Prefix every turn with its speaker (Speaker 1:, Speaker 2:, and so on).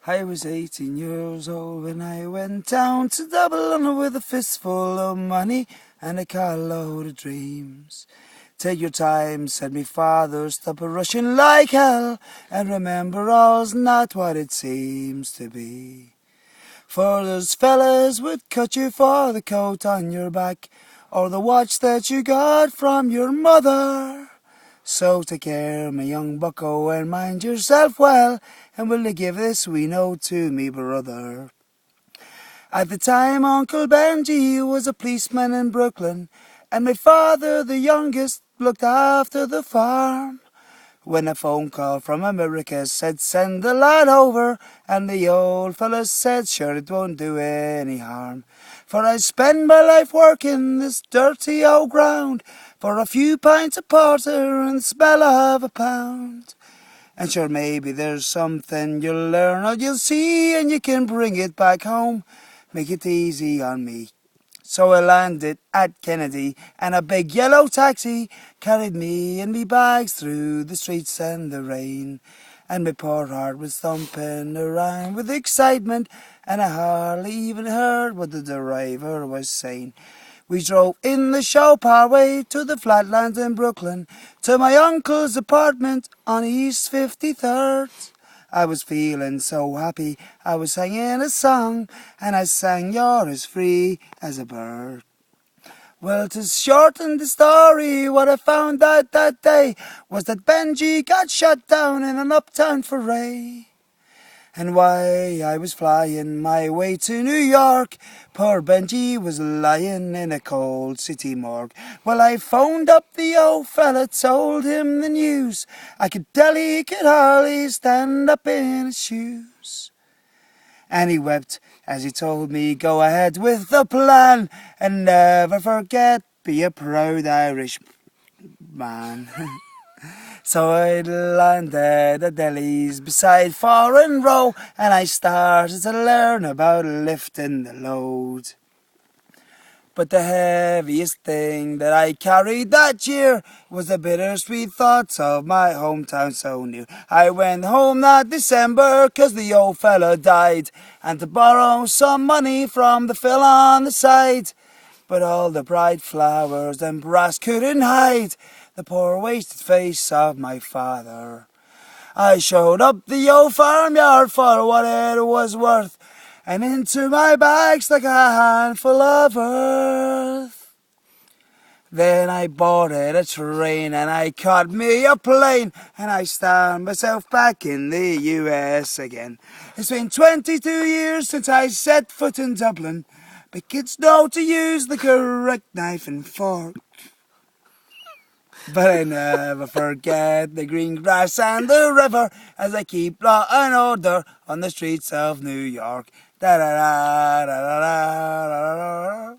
Speaker 1: I was 18 years old when I went down to Dublin with a fistful of money and a carload of dreams. Take your time, said me father, stop a rushing like hell, and remember all's not what it seems to be. For those fellas would cut you for the coat on your back, or the watch that you got from your mother. So take care, my young bucko, and mind yourself well, and will you give this wee note to me brother? At the time, Uncle Benji was a policeman in Brooklyn, and my father, the youngest, looked after the farm. When a phone call from America said send the lad over, and the old fella said sure it won't do any harm. For I spend my life working this dirty old ground for a few pints of porter and the smell of a pound. And sure maybe there's something you'll learn or you'll see, and you can bring it back home. Make it easy on me. So I landed at Kennedy, and a big yellow taxi carried me and me bags through the streets and the rain. And my poor heart was thumping around with excitement, and I hardly even heard what the driver was saying. We drove in the show parway to the flatlands in Brooklyn, to my uncle's apartment on East 53rd. I was feeling so happy, I was singing a song, and I sang "You're as free as a bird." Well, to shorten the story, what I found out that day was that Benji got shot down in an uptown foray. And while I was flying my way to New York, poor Benji was lying in a cold city morgue. Well, I phoned up the old fella, told him the news. I could tell he could hardly stand up in his shoes. And he wept as he told me, go ahead with the plan, and never forget, be a proud Irish man. So I landed at Delhi's beside Foreign Row, and I started to learn about lifting the load. But the heaviest thing that I carried that year was the bittersweet thoughts of my hometown so near. I went home that December 'cause the old fella died, and to borrow some money from the fill on the side. But all the bright flowers and brass couldn't hide the poor wasted face of my father. I showed up the old farmyard for what it was worth, and into my bag stuck a handful of earth. Then I boarded a train and I caught me a plane, and I stand myself back in the US again. It's been 22 years since I set foot in Dublin, but kids know to use the correct knife and fork. But I never forget the green grass and the river as I keep law and order on the streets of New York. Da da da da da da da da.